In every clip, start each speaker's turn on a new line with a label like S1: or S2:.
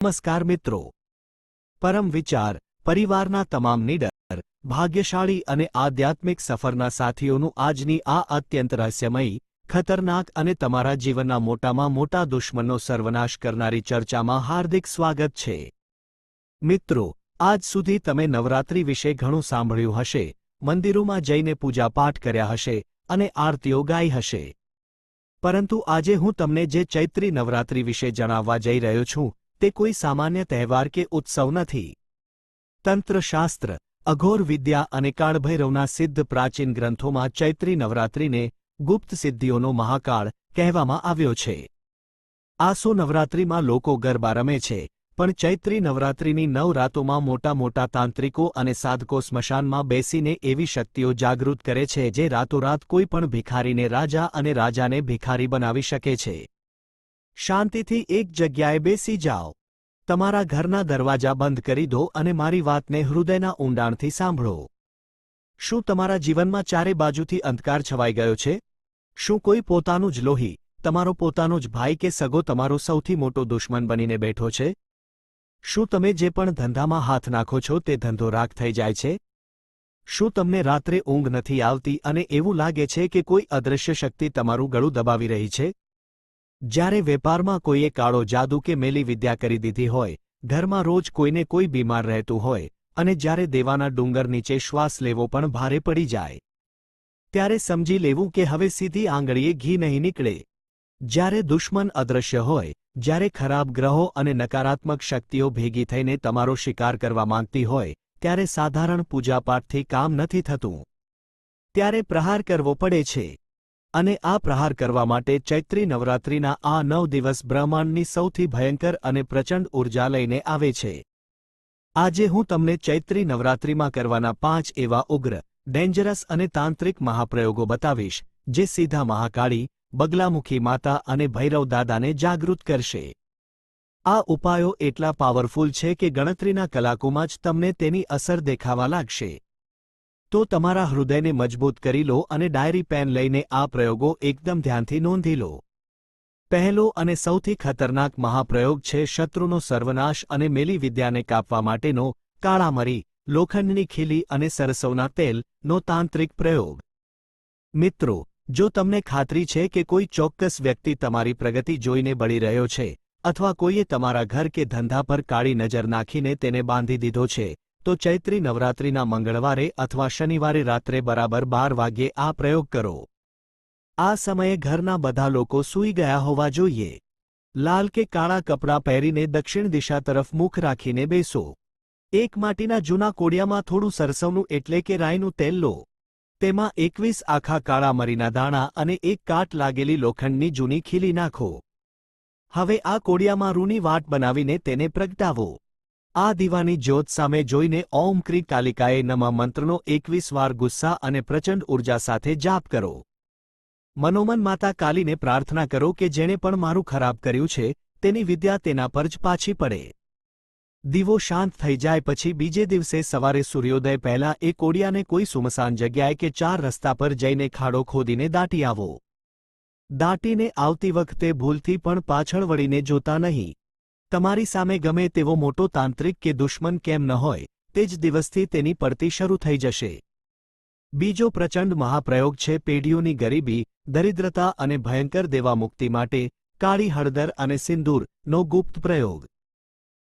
S1: નમસ્કાર મિત્રો। પરમ વિચાર પરિવારના તમામ નીડર ભાગ્યશાળી અને આધ્યાત્મિક સફરના સાથીઓનું આજની આ અત્યંત રહસ્યમયી, ખતરનાક અને તમારા જીવનના મોટામાં મોટા દુશ્મનનો સર્વનાશ કરનારી ચર્ચામાં હાર્દિક સ્વાગત છે। મિત્રો, આજ સુધી તમે નવરાત્રિ વિશે ઘણું સાંભળ્યું હશે, મંદિરોમાં જઈને પૂજાપાઠ કર્યા હશે અને આરતીઓ ગાઈ હશે। પરંતુ આજે હું તમને જે ચૈત્રી નવરાત્રિ વિશે જણાવવા જઈ રહ્યો છું તે કોઈ સામાન્ય તહેવાર કે ઉત્સવ નથી। તંત્રશાસ્ત્ર, અઘોર વિદ્યા અને કાળભૈરવના સિદ્ધ પ્રાચીન ગ્રંથોમાં ચૈત્રી નવરાત્રિને ગુપ્ત સિદ્ધિઓનો મહાકાળ કહેવામાં આવ્યો છે। આસો નવરાત્રિમાં લોકો ગરબા રમે છે, પણ ચૈત્રી નવરાત્રિની 9 રાતોમાં મોટા મોટા તાંત્રિકો અને સાધકો સ્મશાનમાં બેસીને એવી શક્તિઓ જાગૃત કરે છે જે રાતોરાત કોઈ પણ ભિખારીને રાજા અને રાજાને ભિખારી બનાવી શકે છે। શાંતિથી એક જગ્યાએ બેસી જાઓ, તમારા ઘરના દરવાજા બંધ કરી દો અને મારી વાતને હૃદયના ઊંડાણથી સાંભળો। શું તમારા જીવનમાં ચારે બાજુથી અંધકાર છવાઈ ગયો છે? શું કોઈ પોતાનું જ લોહી, તમારો પોતાનો જ ભાઈ કે સગો તમારો સૌથી મોટો દુશ્મન બનીને બેઠો છે? શું તમે જે પણ ધંધામાં હાથ નાખો છો તે ધંધો રાખ થઈ જાય છે? શું તમને રાત્રે ઊંઘ નથી આવતી અને એવું લાગે છે કે કોઈ અદૃશ્ય શક્તિ તમારું ગળું દબાવી રહી છે? જ્યારે વેપારમાં કોઈએ કાળો જાદુ કે મેલી વિદ્યા કરી દીધી હોય, ઘરમાં રોજ કોઈને કોઈ બીમાર રહેતું હોય અને જ્યારે દેવાના ડુંગર નીચે શ્વાસ લેવો પણ ભારે પડી જાય, ત્યારે સમજી લેવું કે હવે સીધી આંગળીએ ઘી નહીં નીકળે। જ્યારે દુશ્મન અદૃશ્ય હોય, જ્યારે ખરાબ ગ્રહો અને નકારાત્મક શક્તિઓ ભેગી થઈને તમારો શિકાર કરવા માંગતી હોય, ત્યારે સાધારણ પૂજાપાઠથી કામ નથી થતું। ત્યારે પ્રહાર કરવો પડે છે। અને આ પ્રહાર કરવા માટે ચૈત્રી નવરાત્રિના આ 9 દિવસ બ્રહ્માંડની સૌથી ભયંકર અને પ્રચંડ ઊર્જા લઈને આવે છે। આજે હું તમને ચૈત્રી નવરાત્રિમાં કરવાના 5 એવા ઉગ્ર, ડેન્જરસ અને તાંત્રિક મહાપ્રયોગો બતાવીશ જે સીધા મહાકાળી, બગલામુખી માતા અને ભૈરવ દાદાને જાગૃત કરશે। આ ઉપાયો એટલા પાવરફુલ છે કે ગણતરીના કલાકોમાં જ તમને તેની અસર દેખાવા લાગશે। તો તમારા હૃદયને મજબૂત કરી લો અને ડાયરી પેન લઈને આ પ્રયોગો એકદમ ધ્યાનથી નોંધી લો। પહેલો અને સૌથી ખતરનાક મહાપ્રયોગ છે શત્રુનો સર્વનાશ અને મેલી વિદ્યાને કાપવા માટેનો કાળા મરી, લોખંડની ખીલી અને સરસવના તેલનો તાંત્રિક પ્રયોગ। મિત્રો, જો તમને ખાતરી છે કે કોઈ ચોક્કસ વ્યક્તિ તમારી પ્રગતિ જોઈને બળી રહ્યો છે અથવા કોઈએ તમારા ઘર કે ધંધા પર કાળી નજર નાખીને તેને બાંધી દીધો છે, તો ચૈત્રી નવરાત્રિના મંગળવારે અથવા શનિવારે રાત્રે બરાબર 12 વાગ્યે આ પ્રયોગ કરો। આ સમયે ઘરના બધા લોકો સૂઈ ગયા હોવા જોઈએ। લાલ કે કાળા કપડાં પહેરીને દક્ષિણ દિશા તરફ મુખ રાખીને બેસો। એક માટીના જૂના કોડિયામાં થોડું સરસવનું એટલે કે રાઈનું તેલ લો। તેમાં 21 આખા કાળા મરીના દાણા અને એક કાટ લાગેલી લોખંડની જૂની ખીલી નાખો। હવે આ કોડિયામાં રૂની વાટ બનાવીને તેને પ્રગટાવો। આ દીવાની જ્યોત સામે જોઈને ઓમ ક્રી કાલિકાએ નમઃ મંત્રનો 21 વાર ગુસ્સા અને પ્રચંડ ઊર્જા સાથે જાપ કરો। મનોમન માતા કાલીને પ્રાર્થના કરો કે જેણે પણ મારું ખરાબ કર્યું છે તેની વિદ્યા તેના પર જ પાછી પડે। દીવો શાંત થઈ જાય પછી બીજે દિવસે સવારે સૂર્યોદય પહેલાં એ કોડિયાને કોઈ સુમસાન જગ્યાએ કે 4 રસ્તા પર જઈને ખાડો ખોદીને દાટી આવો। દાટીને આવતી વખતે ભૂલથી પણ પાછળ વળીને જોતા નહીં। તમારી સામે ગમે તેવો મોટો તાંત્રિક કે દુશ્મન કેમ ન હોય, તે જ દિવસથી તેની પડતી શરૂ થઈ જશે। બીજો પ્રચંડ મહાપ્રયોગ છે પેઢીઓની ગરીબી, દરિદ્રતા અને ભયંકર દેવામુક્તિ માટે કાળી હળદર અને સિંદૂરનો ગુપ્ત પ્રયોગ।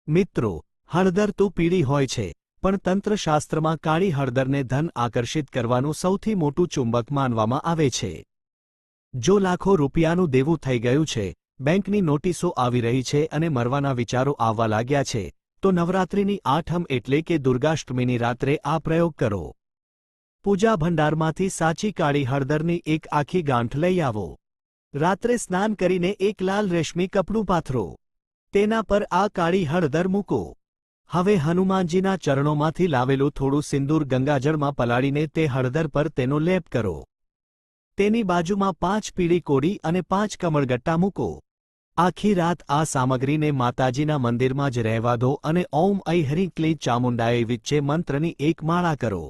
S1: મિત્રો, હળદર તો પીળી હોય છે, પણ તંત્રશાસ્ત્રમાં કાળી હળદરને ધન આકર્ષિત કરવાનું સૌથી મોટું ચુંબક માનવામાં આવે છે। જો લાખો રૂપિયાનું દેવું થઈ ગયું છે, બેંકની નોટિસો આવી રહી છે અને મરવાના વિચારો આવવા લાગ્યા છે, તો નવરાત્રિની આઠમ એટલે કે દુર્ગાષ્ટમીની રાત્રે આ પ્રયોગ કરો। પૂજા ભંડારમાંથી સાચી કાળી હળદરની એક આખી ગાંઠ લઈ આવો। રાત્રે સ્નાન કરીને એક લાલ રેશમી કપડું પાથરો। તેના પર આ કાળી હળદર મૂકો। હવે હનુમાનજીના ચરણોમાંથી લાવેલું થોડું સિંદૂર ગંગાજળમાં પલાળીને તે હળદર પર તેનો લેપ કરો। તેની બાજુમાં 5 પીળી કોડી અને 5 કમળગટ્ટા મૂકો। આખી રાત આ સામગ્રીને માતાજીના મંદિરમાં જ રહેવા દો અને ઓમ ઐ હ્રીં ક્લીં ચામુંડાય વિચ્ચે મંત્રની એક માળા કરો।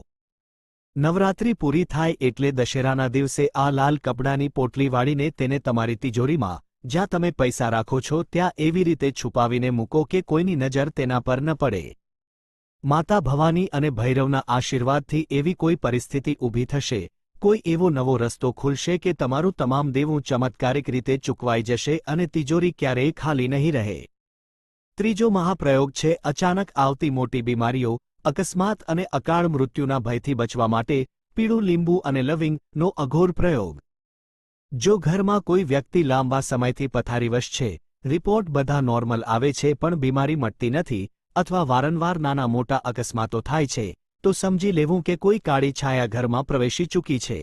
S1: નવરાત્રિ પૂરી થાય એટલે દશેરાના દિવસે આ લાલ કપડાની પોટલી વાળીને તેને તમારી તિજોરીમાં જ્યાં તમે પૈસા રાખો છો ત્યાં એવી રીતે છુપાવીને મૂકો કે કોઈની નજર તેના પર ન પડે. માતા ભવાની અને ભૈરવના આશીર્વાદથી એવી કોઈ પરિસ્થિતિ ઊભી થશે, કોઈ એવો નવો રસ્તો ખુલશે કે તમારું તમામ દેવું ચમત્કારિક રીતે ચૂકવાઈ જશે અને તિજોરી ક્યારેય ખાલી નહીં રહે. ત્રીજો મહાપ્રયોગ છે અચાનક આવતી મોટી બીમારીઓ, અકસ્માત અને અકાળ મૃત્યુના ભયથી બચવા માટે પીળું લીંબુ અને લવિંગનો અઘોર પ્રયોગ. જો ઘરમાં કોઈ વ્યક્તિ લાંબા સમયથી પથારીવશ છે, રિપોર્ટ બધા નોર્મલ આવે છે પણ બીમારી મટતી નથી, અથવા વારંવાર નાના મોટા અકસ્માતો થાય છે, તો સમજી લેવું કે કોઈ કાળી છાયા ઘરમાં પ્રવેશી ચૂકી છે.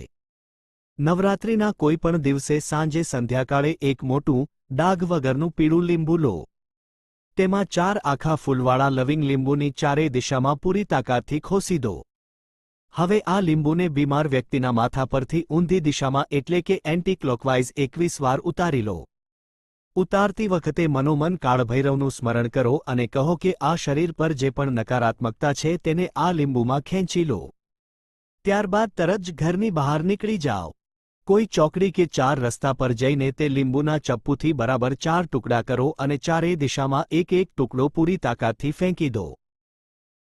S1: નવરાત્રિના કોઈ પણ દિવસે સાંજે સંધ્યાકાળે એક મોટું, ડાઘ વગરનું પીળું લીંબુ લો. તેમાં 4 આખા ફૂલવાળા લવિંગ લીંબુની ચારેય દિશામાં પૂરી તાકાતથી ખોસી દો. હવે આ લીંબુને બીમાર વ્યક્તિના માથા પરથી ઊંધી દિશામાં એટલે કે એન્ટી ક્લોકવાઇઝ 21 વાર ઉતારી લો. ઉતારતી વખતે મનોમન કાળભૈરવનું સ્મરણ કરો અને કહો કે આ શરીર પર જે પણ નકારાત્મકતા છે તેને આ લીંબુમાં ખેંચી લો. ત્યારબાદ તરત જ ઘરની બહાર નીકળી જાઓ. કોઈ ચોકડી કે 4 રસ્તા પર જઈને તે લીંબુના ચપ્પુથી બરાબર 4 ટુકડા કરો અને ચારેય દિશામાં એક એક ટુકડો પૂરી તાકાતથી ફેંકી દો.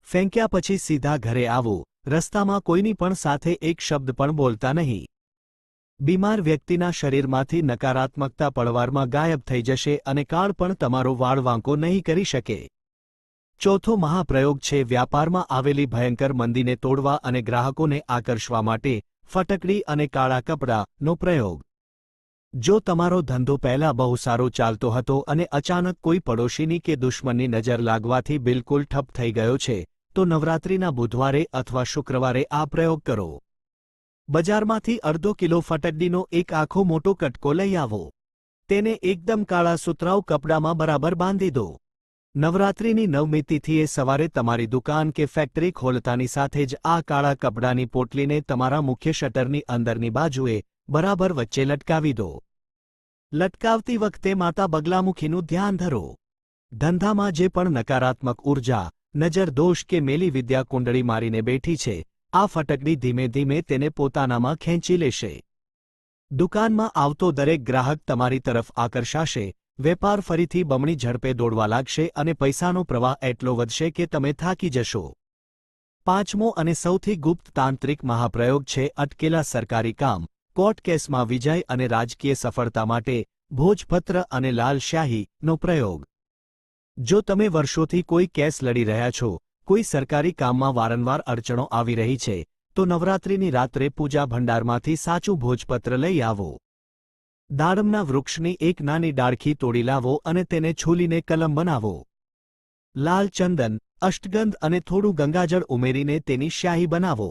S1: ફેંક્યા પછી સીધા ઘરે આવો. રસ્તામાં કોઈની પણ સાથે એક શબ્દ પણ બોલતા નહીં. બીમાર વ્યક્તિના શરીરમાંથી નકારાત્મકતા પળવારમાં ગાયબ થઈ જશે અને કાળ પણ તમારો વાળ વાંકો નહીં કરી શકે. ચોથો મહાપ્રયોગ છે વ્યાપારમાં આવેલી ભયંકર મંદીને તોડવા અને ગ્રાહકોને આકર્ષવા માટે ફટકડી અને કાળા કપડાનો પ્રયોગ. જો તમારો ધંધો પહેલા બહુ સારો ચાલતો હતો અને અચાનક કોઈ પડોશીની કે દુશ્મનની નજર લાગવાથી બિલકુલ ઠપ થઈ ગયો છે, તો નવરાત્રિના બુધવારે અથવા શુક્રવારે આ પ્રયોગ કરો. બજારમાંથી અડધો કિલો ફટકડીનો એક આખો મોટો કટકો લઈ આવો. તેને એકદમ કાળા સુતરાઉ કપડામાં બરાબર બાંધી દો. નવરાત્રિની 9મી તિથિએ સવારે તમારી દુકાન કે ફેક્ટરી ખોલતાની સાથે જ આ કાળા કપડાની પોટલીને તમારા મુખ્ય શટરની અંદરની બાજુએ બરાબર વચ્ચે લટકાવી દો. લટકાવતી વખતે માતા બગલામુખીનું ધ્યાન ધરો. ધંધામાં જે પણ નકારાત્મક ઉર્જા, નજર દોષ કે મેલી વિદ્યા કુંડળી મારીને બેઠી છે, આ ફટકડી ધીમે ધીમે તેને પોતાનામાં ખેંચી લેશે. દુકાનમાં આવતો દરેક ગ્રાહક તમારી તરફ આકર્ષાશે, વેપાર ફરીથી બમણી ઝડપે દોડવા લાગશે અને પૈસાનો પ્રવાહ એટલો વધશે કે તમે થાકી જશો. પાંચમો અને સૌથી ગુપ્ત તાંત્રિક મહાપ્રયોગ છે અટકેલા સરકારી કામ, કોર્ટ કેસમાં વિજય અને રાજકીય સફળતા માટે ભોજપત્ર અને લાલ શાહીનો પ્રયોગ. જો તમે વર્ષોથી કોઈ કેસ લડી રહ્યા છો, કોઈ સરકારી કામમાં વારંવાર અડચણો આવી રહી છે, તો નવરાત્રિની રાત્રે પૂજા ભંડારમાંથી સાચું ભોજપત્ર લઈ આવો. દાડમના વૃક્ષની એક નાની ડાળખી તોડી લાવો અને તેને છૂલીને કલમ બનાવો. લાલ ચંદન, અષ્ટગંધ અને થોડું ગંગાજળ ઉમેરીને તેની શાહી બનાવો.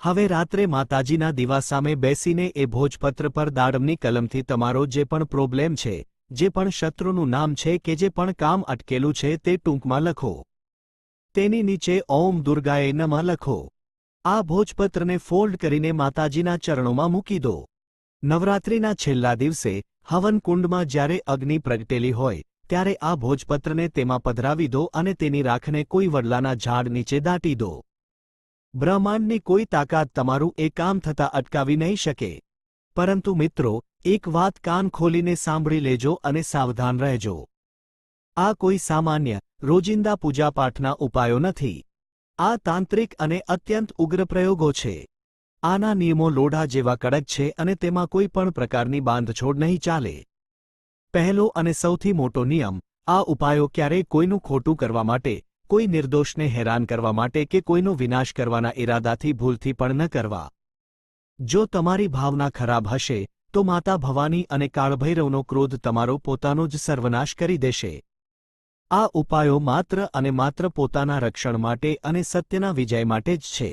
S1: હવે રાત્રે માતાજીના દીવા સામે બેસીને એ ભોજપત્ર પર દાડમની કલમથી તમારો જે પણ પ્રોબ્લેમ છે, જે પણ શત્રુનું નામ છે કે જે પણ કામ અટકેલું છે તે ટૂંકમાં લખો. તેની નીચે ઓમ દુર્ગાએ નમઃ લખો. આ ભોજપત્રને ફોલ્ડ કરીને માતાજીના ચરણોમાં મૂકી દો. નવરાત્રિના છેલ્લા દિવસે હવન કુંડમાં જ્યારે અગ્નિ પ્રગટેલી હોય ત્યારે આ ભોજપત્રને તેમાં પધરાવી દો અને તેની રાખને કોઈ વડલાના ઝાડ નીચે દાટી દો. બ્રહ્માંડની કોઈ તાકાત તમારું એ કામ થતાં અટકાવી નહીં શકે. પરંતુ મિત્રો, એક વાત કાન ખોલીને સાંભળી લેજો અને સાવધાન રહેજો. આ કોઈ સામાન્ય, રોજિંદા પૂજાપાઠના ઉપાયો નથી. આ તાંત્રિક અને અત્યંત ઉગ્ર પ્રયોગો છે. આના નિયમો લોઢા જેવા કડક છે અને તેમાં કોઈ પણ પ્રકારની બાંધછોડ નહીં ચાલે. પહેલો અને સૌથી મોટો નિયમ, આ ઉપાયો ક્યારેય કોઈનું ખોટું કરવા માટે, કોઈ નિર્દોષને હેરાન કરવા માટે કે કોઈનો વિનાશ કરવાના ઇરાદાથી ભૂલથી પણ ન કરવા. જો તમારી ભાવના ખરાબ હશે, તો માતા ભવાની અને કાળભૈરવનો ક્રોધ તમારો પોતાનો જ સર્વનાશ કરી દેશે. આ ઉપાયો માત્ર અને માત્ર પોતાના રક્ષણ માટે અને સત્યના વિજય માટે જ છે.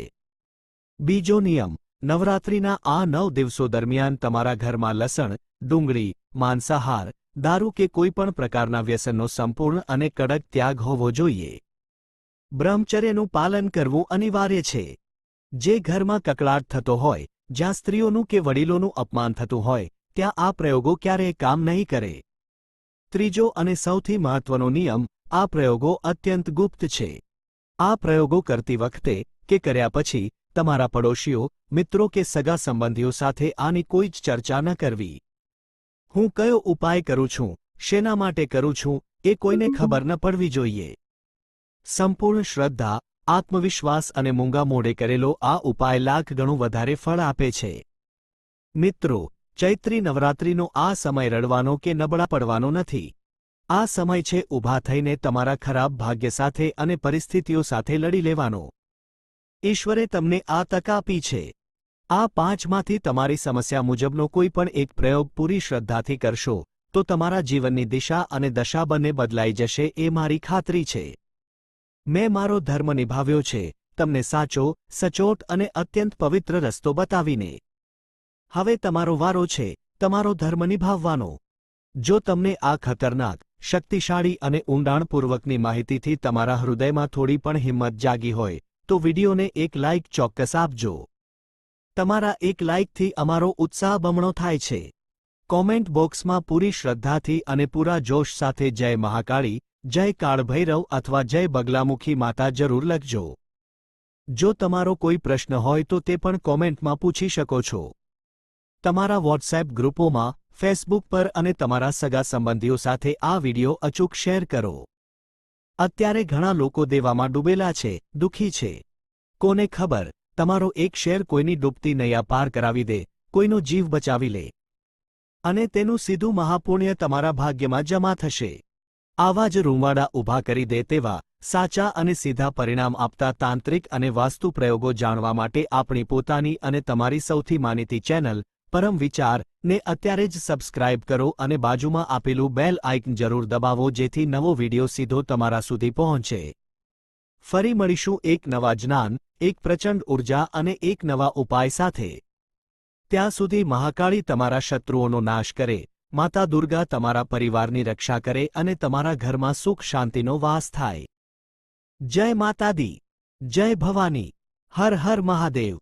S1: બીજો નિયમ, નવરાત્રિના આ 9 દિવસો દરમિયાન તમારા ઘરમાં લસણ, ડુંગળી, માંસાહાર, દારૂ કે કોઈ પણ પ્રકારના વ્યસનનો સંપૂર્ણ અને કડક ત્યાગ હોવો જોઈએ. બ્રહ્મચર્યનું પાલન કરવું અનિવાર્ય છે. જે ઘરમાં કકળાટ થતો હોય, જ્યાં સ્ત્રીઓનું કે વડીલોનું અપમાન થતું હોય, ત્યાં આ પ્રયોગો ક્યારેય કામ નહીં કરે. ત્રીજો અને સૌથી મહત્વનો નિયમ, આ પ્રયોગો અત્યંત ગુપ્ત છે. આ પ્રયોગો કરતી વખતે કે કર્યા પછી તમારા પડોશીઓ, મિત્રો કે સગા સંબંધીઓ સાથે આની કોઈ જ ચર્ચા ન કરવી. હું કયો ઉપાય કરું છું, શેના માટે કરું છું, એ કોઈને ખબર ન પડવી જોઈએ. સંપૂર્ણ શ્રદ્ધા, આત્મવિશ્વાસ અને મૂંગા મોઢે કરેલો આ ઉપાય લાખ ગણું વધારે ફળ આપે છે. મિત્રો, ચૈત્રી નવરાત્રિનો આ સમય રડવાનો કે નબળા પડવાનો નથી. આ સમય છે ઊભા થઈને તમારા ખરાબ ભાગ્ય સાથે અને પરિસ્થિતિઓ સાથે લડી લેવાનો. ઈશ્વરે તમને આ તક આપી છે. આ 5માંથી તમારી સમસ્યા મુજબનો કોઈ પણ એક પ્રયોગ પૂરી શ્રદ્ધાથી કરશો તો તમારા જીવનની દિશા અને દશા બંને બદલાઈ જશે એ મારી ખાતરી છે. મેં મારો ધર્મ નિભાવ્યો છે, તમને સાચો, સચોટ અને અત્યંત પવિત્ર રસ્તો બતાવીને. હવે તમારો વારો છે તમારો ધર્મ નિભાવવાનો. જો તમને આ ખતરનાક, શક્તિશાળી અને ઊંડાણપૂર્વકની માહિતીથી તમારા હૃદયમાં થોડી પણ હિંમત જાગી હોય તો વિડીયોને એક લાઇક ચોક્કસ આપજો. તમારા એક લાઇકથી અમારો ઉત્સાહ બમણો થાય છે. કોમેન્ટ બોક્સમાં પૂરી શ્રદ્ધાથી અને પૂરા જોશ સાથે જય મહાકાળી, જય કાળભૈરવ અથવા જય બગલામુખી માતા જરૂર લખજો. જો તમારો કોઈ પ્રશ્ન હોય તો તે પણ કોમેન્ટમાં પૂછી શકો છો. તમારા વોટ્સએપ ગ્રુપોમાં, ફેસબુક પર અને તમારા સગા સંબંધીઓ સાથે આ વિડિયો અચૂક શેર કરો. અત્યારે ઘણા લોકો દેવામાં ડૂબેલા છે, દુઃખી છે. કોને ખબર, તમારો એક શેર કોઈની ડૂબતી નૈયા પાર કરાવી દે, કોઈનો જીવ બચાવી લે. અને તેનું સીધું મહાપુણ્ય તમારા ભાગ્યમાં જમા થશે. આવા જ રૂંવાડા ઊભા કરી દે તેવા સાચા અને સીધા પરિણામ આપતા તાંત્રિક અને વાસ્તુ પ્રયોગો જાણવા માટે આપણી પોતાની અને તમારી સૌથી માનીતી ચેનલ પરમ વિચાર ને અત્યારે જ સબસ્ક્રાઇબ કરો અને બાજુમાં આપેલું બેલ આઇકન જરૂર દબાવો જેથી નવો વિડિયો સીધો તમારા સુધી પહોંચે. ફરી મળીશું એક નવા જ્ઞાન, એક પ્રચંડ ઊર્જા અને એક નવા ઉપાય સાથે. ત્યાં સુધી મહાકાળી તમારા શત્રુઓનો નાશ કરે, માતા દુર્ગા તમારા પરિવારની રક્ષા કરે અને તમારા ઘરમાં સુખ શાંતિનો વાસ થાય. જય માતા દી, જય ભવાની, હર હર મહાદેવ.